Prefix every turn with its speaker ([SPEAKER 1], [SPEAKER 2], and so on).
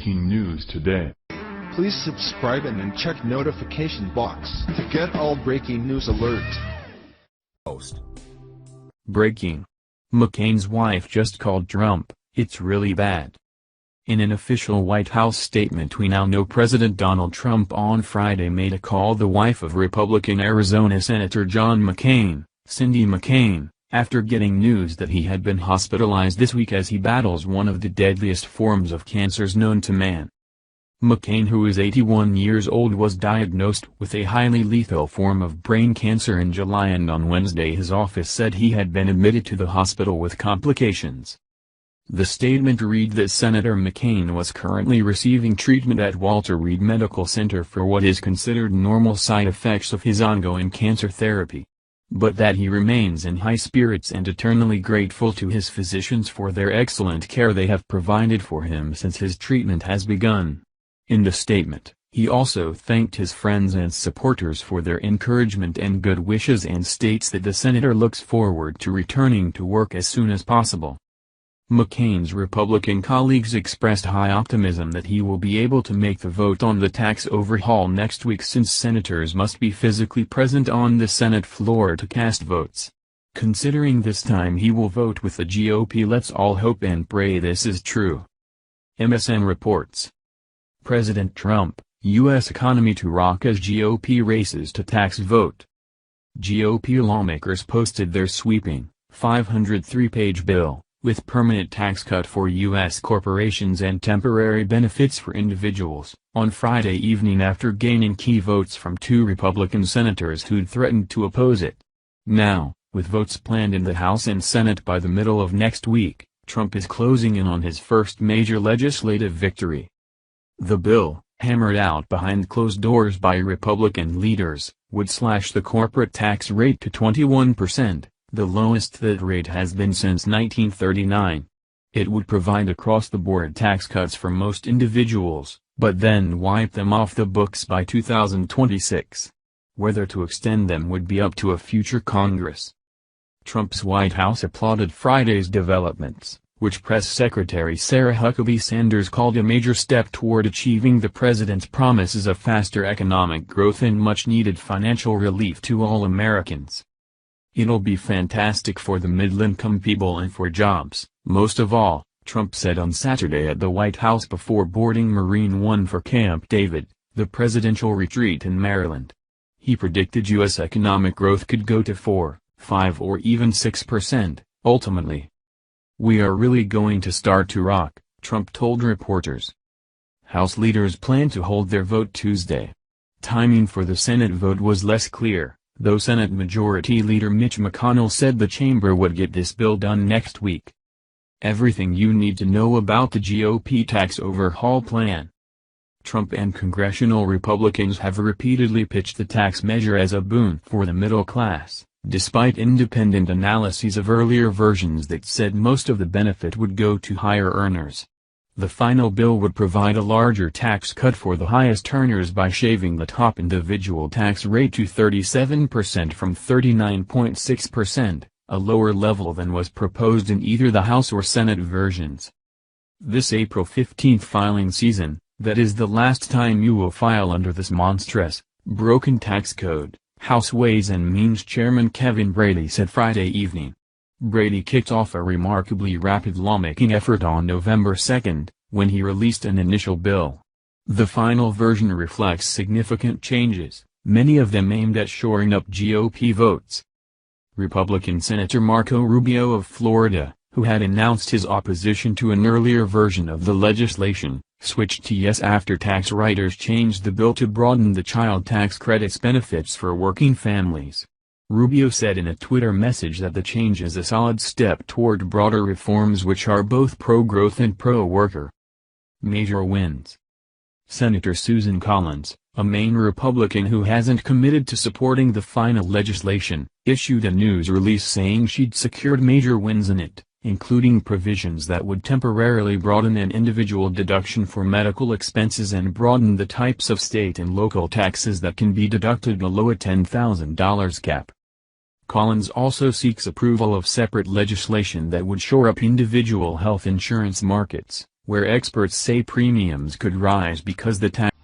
[SPEAKER 1] breaking news today.
[SPEAKER 2] Please subscribe and then check notification box to get all breaking news alerts.
[SPEAKER 3] Post. Breaking. McCain's wife just called Trump, "It's really bad." In an official White House statement, we now know President Donald Trump on Friday made a call the wife of Republican Arizona Senator John McCain, Cindy McCain, after getting news that he had been hospitalized this week as he battles one of the deadliest forms of cancers known to man. McCain, who is 81 years old, was diagnosed with a highly lethal form of brain cancer in July, and on Wednesday his office said he had been admitted to the hospital with complications. The statement read that Senator McCain was currently receiving treatment at Walter Reed Medical Center for what is considered normal side effects of his ongoing cancer therapy, but that he remains in high spirits and eternally grateful to his physicians for their excellent care they have provided for him since his treatment has begun. In the statement, he also thanked his friends and supporters for their encouragement and good wishes and states that the senator looks forward to returning to work as soon as possible. McCain's Republican colleagues expressed high optimism that he will be able to make the vote on the tax overhaul next week, since senators must be physically present on the Senate floor to cast votes. Considering this time he will vote with the GOP, let's all hope and pray this is true. MSN reports. President Trump, U.S. economy to rock as GOP races to tax vote. GOP lawmakers posted their sweeping, 503-page bill, with permanent tax cut for U.S. corporations and temporary benefits for individuals, on Friday evening after gaining key votes from two Republican senators who'd threatened to oppose it. Now, with votes planned in the House and Senate by the middle of next week, Trump is closing in on his first major legislative victory. The bill, hammered out behind closed doors by Republican leaders, would slash the corporate tax rate to 21%. The lowest that rate has been since 1939. It would provide across-the-board tax cuts for most individuals, but then wipe them off the books by 2026. Whether to extend them would be up to a future Congress. Trump's White House applauded Friday's developments, which Press Secretary Sarah Huckabee Sanders called a major step toward achieving the president's promises of faster economic growth and much-needed financial relief to all Americans. "It'll be fantastic for the middle-income people and for jobs, most of all," Trump said on Saturday at the White House before boarding Marine One for Camp David, the presidential retreat in Maryland. He predicted U.S. economic growth could go to 4, 5 or even 6%, ultimately. "We are really going to start to rock," Trump told reporters. House leaders plan to hold their vote Tuesday. Timing for the Senate vote was less clear, though Senate Majority Leader Mitch McConnell said the chamber would get this bill done next week. Everything you need to know about the GOP tax overhaul plan. Trump and congressional Republicans have repeatedly pitched the tax measure as a boon for the middle class, despite independent analyses of earlier versions that said most of the benefit would go to higher earners. The final bill would provide a larger tax cut for the highest earners by shaving the top individual tax rate to 37% from 39.6%, a lower level than was proposed in either the House or Senate versions. This April 15 filing season, that is the last time you will file under this monstrous, broken tax code, House Ways and Means Chairman Kevin Brady said Friday evening. Brady kicked off a remarkably rapid lawmaking effort on November 2, when he released an initial bill. The final version reflects significant changes, many of them aimed at shoring up GOP votes. Republican Senator Marco Rubio of Florida, who had announced his opposition to an earlier version of the legislation, switched to yes after tax writers changed the bill to broaden the child tax credit's benefits for working families. Rubio said in a Twitter message that the change is a solid step toward broader reforms which are both pro-growth and pro-worker. Major wins. Senator Susan Collins, a Maine Republican who hasn't committed to supporting the final legislation, issued a news release saying she'd secured major wins in it, including provisions that would temporarily broaden an individual deduction for medical expenses and broaden the types of state and local taxes that can be deducted below a $10,000 cap. Collins also seeks approval of separate legislation that would shore up individual health insurance markets, where experts say premiums could rise because the tax